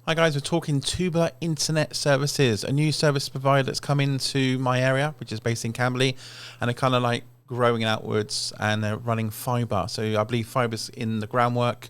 Hi guys, we're talking Toob Internet Services, a new service provider that's come into my area, which is based in Camberley, and they're kind of like growing outwards, and they're running fibre. So I believe fibre's in the groundwork.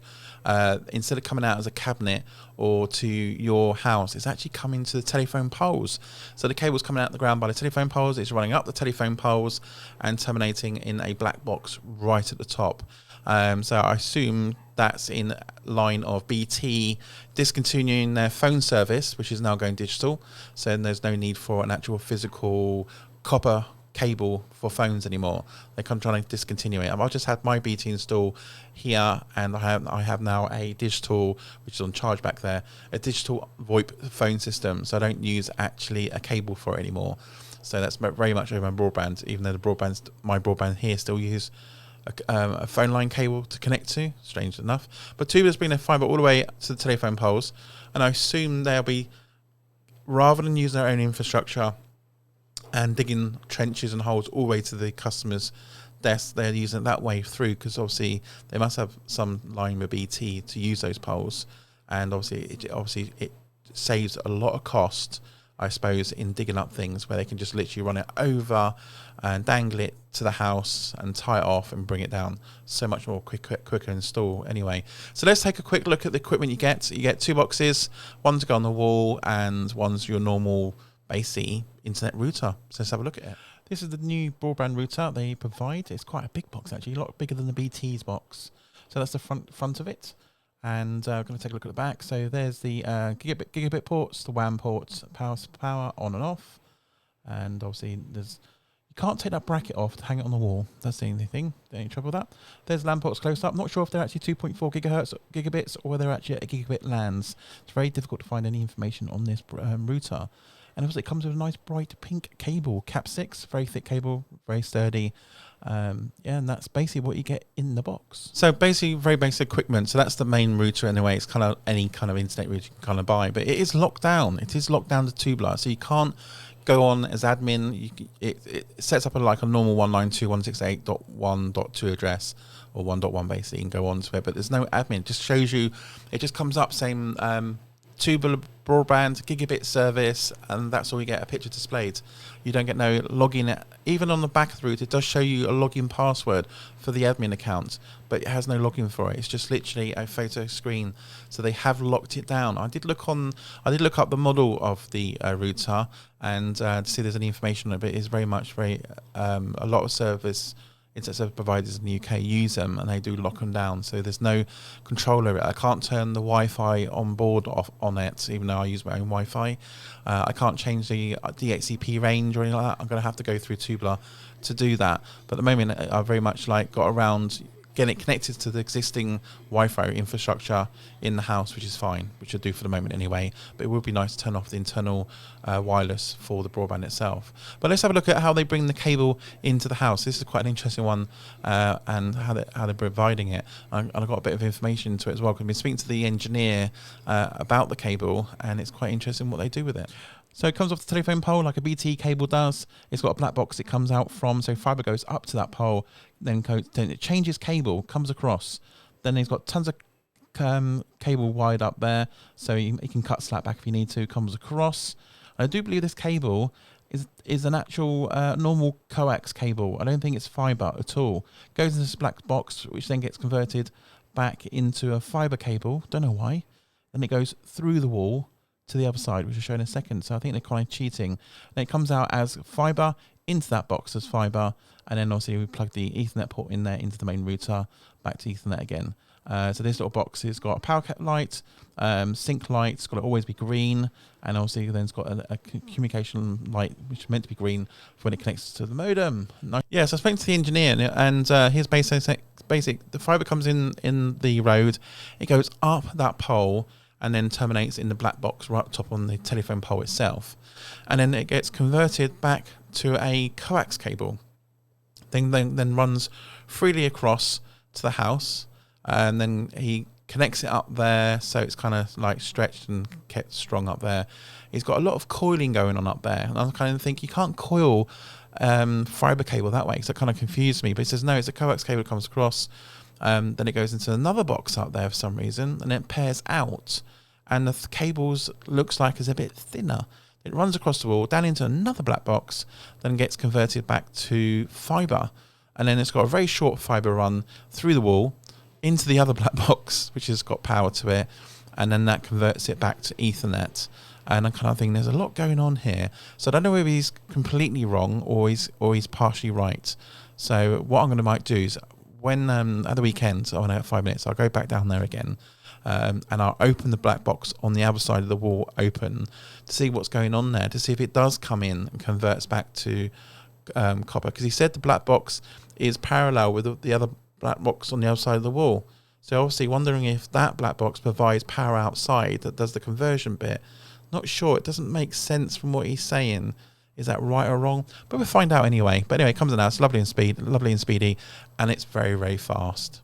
Instead of coming out as a cabinet or to your house, it's actually coming to the telephone poles. So the cable's coming out the ground by the telephone poles, it's running up the telephone poles and terminating in a black box right at the top. So I assume that's in line of BT discontinuing their phone service, which is now going digital. So there's no need for an actual physical copper cable for phones anymore. They're trying to discontinue it. I've just had my BT install here, and I have now a digital, which is on charge back there, a digital VoIP phone system. So I don't use actually a cable for it anymore. So that's very much over my broadband, even though my broadband here still use a phone line cable to connect to, strange enough. But Toob has been a fibre all the way to the telephone poles, and I assume they'll be, rather than using their own infrastructure and digging trenches and holes all the way to the customer's desk, they're using it that way through, because obviously they must have some line with BT to use those poles, and obviously it saves a lot of cost, I suppose, in digging up things where they can just literally run it over and dangle it to the house and tie it off and bring it down. So much more quicker install anyway. So let's take a quick look at the equipment you get. You get two boxes, one to go on the wall and one's your normal basic internet router. So let's have a look at it. This is the new broadband router they provide. It's quite a big box actually, a lot bigger than the BT's box. So that's the front of it. And I'm going to take a look at the back. So there's the gigabit ports, the WAN ports, power on and off. And obviously you can't take that bracket off to hang it on the wall. That's the only thing. Any trouble with that? There's LAN ports close up. Not sure if they're actually 2.4 gigabits or whether they're actually at a gigabit LANs. It's very difficult to find any information on this router. And obviously it comes with a nice bright pink cable, Cat 6, very thick cable, very sturdy. And that's basically what you get in the box. So basically very basic equipment. So that's the main router anyway. It's kind of any kind of internet router you can kind of buy, but it is locked down. It is locked down to Toob, so you can't go on as admin. It sets up like a normal 192.168.1.2 address, or 1.1 basically, and go on to it, but there's no admin. It just shows you, it just comes up saying Toob Broadband gigabit service, and that's all you get, a picture displayed. You don't get no login. Even on the back of the router, it does show you a login password for the admin account, but it has no login for it. It's just literally a photo screen. So they have locked it down. I did look up the model of the router and to see if there's any information on it, but it's very much a lot of internet service providers in the UK use them, and they do lock them down, so there's no control over it. I can't turn the Wi-Fi on board off on it, even though I use my own Wi-Fi. I can't change the DHCP range or anything like that. I'm going to have to go through Toob to do that. But at the moment, I very much got around getting it connected to the existing Wi-Fi infrastructure in the house, which is fine, which I'll do for the moment anyway. But it would be nice to turn off the internal wireless for the broadband itself. But let's have a look at how they bring the cable into the house. This is quite an interesting one, and how they're providing it. And I've got a bit of information to it as well, because I've been speaking to the engineer about the cable, and it's quite interesting what they do with it. So it comes off the telephone pole like a BT cable does. It's got a black box it comes out from, so fibre goes up to that pole, then it changes cable, comes across. Then it's got tons of cable wired up there, so you can cut slack back if you need to, comes across. I do believe this cable is an actual normal coax cable. I don't think it's fibre at all. Goes into this black box, which then gets converted back into a fibre cable. Don't know why. Then it goes through the wall to the other side, which I'll show in a second. So I think they're kind of cheating. And it comes out as fibre into that box as fibre, and then obviously we plug the Ethernet port in there into the main router, back to Ethernet again. So this little box has got a power light, sync light, it's got to always be green, and obviously then it's got a communication light which is meant to be green for when it connects to the modem. Yeah, so I spoke to the engineer, and his basic, the fibre comes in the road, it goes up that pole, and then terminates in the black box right up top on the telephone pole itself. And then it gets converted back to a coax cable. Then runs freely across to the house, and then he connects it up there, so it's kind of like stretched and kept strong up there. He's got a lot of coiling going on up there, and I kind of think you can't coil fibre cable that way, so it kind of confused me. But he says no, it's a coax cable that comes across. Then it goes into another box up there for some reason, and it pairs out. and the cables looks like it's a bit thinner. It runs across the wall, down into another black box, then gets converted back to fibre. And then it's got a very short fibre run through the wall into the other black box, which has got power to it. And then that converts it back to Ethernet. And I kind of think there's a lot going on here. So I don't know whether he's completely wrong or he's partially right. So what I'm going to might do is when at the weekend, I want to have 5 minutes, I'll go back down there again. And I'll open the black box on the other side of the wall open to see what's going on there, to see if it does come in and converts back to copper. Because he said the black box is parallel with the other black box on the other side of the wall. So obviously wondering if that black box provides power outside that does the conversion bit. Not sure. It doesn't make sense from what he's saying. Is that right or wrong? But we'll find out anyway. But anyway, it comes in now. It's lovely and speedy, and it's very, very fast.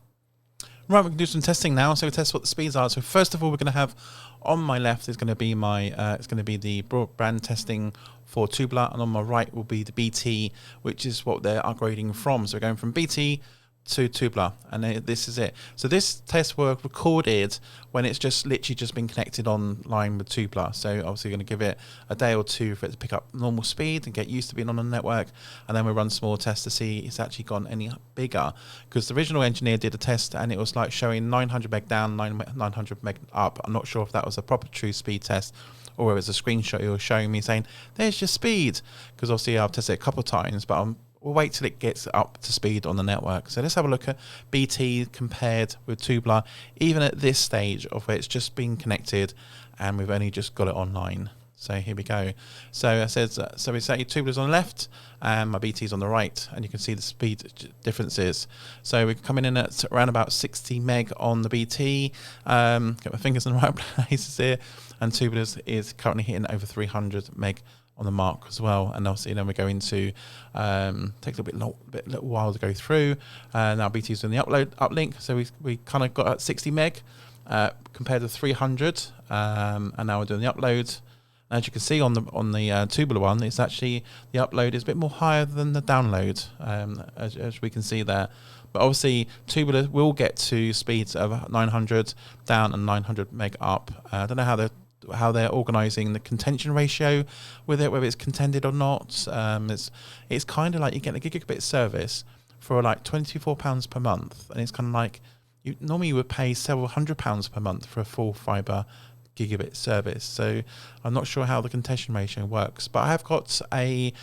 Right, we can do some testing now. So we'll test what the speeds are. So first of all, we're going to have on my left is going to be it's going to be the broadband testing for Toob, and on my right will be the BT, which is what they're upgrading from. So we're going from BT to Toob, and this is it. So this test were recorded when it's just literally just been connected online with Toob. So obviously going to give it a day or two for it to pick up normal speed and get used to being on the network, and then we'll run small tests to see it's actually gone any bigger, because the original engineer did a test and it was like showing 900 meg down, 900 meg up. I'm not sure if that was a proper true speed test or it was a screenshot he was showing me saying there's your speed, because obviously I've tested it a couple of times, but we'll wait till it gets up to speed on the network. So let's have a look at BT compared with Toob, even at this stage of where it's just been connected and we've only just got it online. So here we go. So it says, so we say Toob on the left and my BT's on the right, and you can see the speed differences. So we're coming in at around about 60 meg on the BT. Get my fingers in the right places here, and Toob is currently hitting over 300 meg on the mark as well. And obviously then we go into takes a little while to go through. Now BT's doing the uplink, so we kind of got at 60 meg compared to 300, and now we're doing the upload. As you can see on the Toob one, it's actually the upload is a bit more higher than the download, as we can see there. But obviously Toob will get to speeds of 900 down and 900 meg up. I don't know how they're organising the contention ratio with it, whether it's contended or not. It's kind of like you get a gigabit service for like £24 per month, and it's kind of like you would pay several £100s per month for a full fibre gigabit service. So I'm not sure how the contention ratio works, but I have got a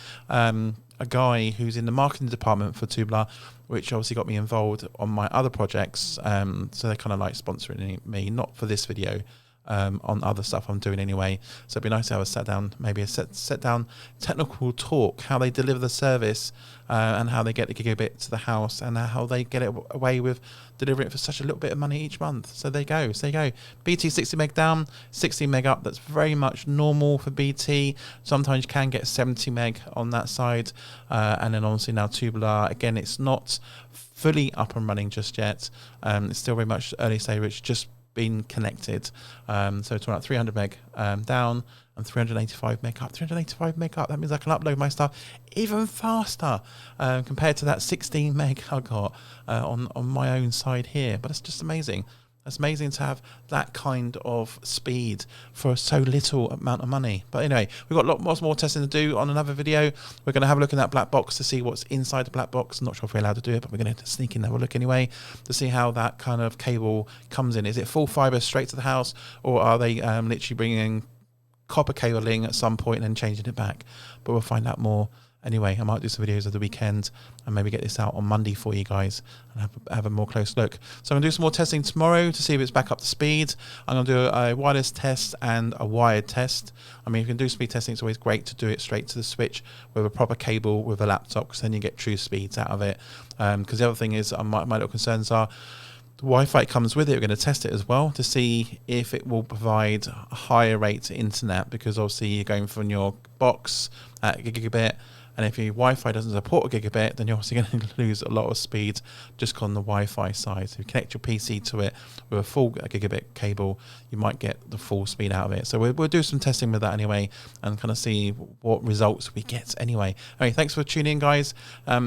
guy who's in the marketing department for Toob, which obviously got me involved on my other projects. So they're kind of like sponsoring me, not for this video, on other stuff I'm doing anyway. So it'd be nice to have a set down technical talk, how they deliver the service, and how they get the gigabit to the house, and how they get it away with delivering it for such a little bit of money each month. So there you go. BT 60 meg down, 60 meg up. That's very much normal for BT. Sometimes you can get 70 meg on that side, and then obviously now Toob, again, it's not fully up and running just yet. It's still very much early stage, which just been connected. So it's about 300 meg down and 385 meg up. 385 meg up, that means I can upload my stuff even faster compared to that 16 meg I got on my own side here. But it's just amazing. It's amazing to have that kind of speed for so little amount of money. But anyway, we've got lots more testing to do on another video. We're going to have a look in that black box to see what's inside the black box. I'm not sure if we're allowed to do it, but we're going to sneak in and have a look anyway to see how that kind of cable comes in. Is it full fibre straight to the house, or are they literally bringing copper cabling at some point and then changing it back? But we'll find out more. Anyway, I might do some videos of the weekend and maybe get this out on Monday for you guys and have a more close look. So I'm going to do some more testing tomorrow to see if it's back up to speed. I'm going to do a wireless test and a wired test. I mean, if you can do speed testing, it's always great to do it straight to the switch with a proper cable with a laptop, because then you get true speeds out of it. Because the other thing is, my little concerns are, the Wi-Fi comes with it. We're going to test it as well to see if it will provide a higher rate internet, because obviously you're going from your box at gigabit, And if your Wi-Fi doesn't support a gigabit, then you're obviously going to lose a lot of speed just on the Wi-Fi side. So if you connect your PC to it with a full gigabit cable, you might get the full speed out of it. So we'll do some testing with that anyway, and kind of see what results we get anyway. Anyway, thanks for tuning in, guys.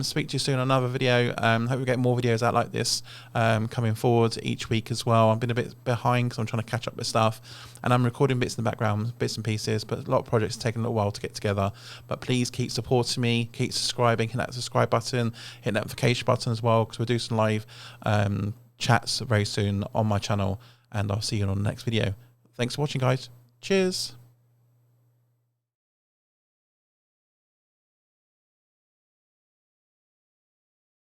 Speak to you soon on another video. Hope we get more videos out like this coming forward each week as well. I've been a bit behind because I'm trying to catch up with stuff, and I'm recording bits in the background, bits and pieces, but a lot of projects taking a little while to get together. But please keep supporting me, keep subscribing, hit that subscribe button, hit that notification button as well, because we'll do some live chats very soon on my channel, and I'll see you on the next video. Thanks for watching, guys. Cheers.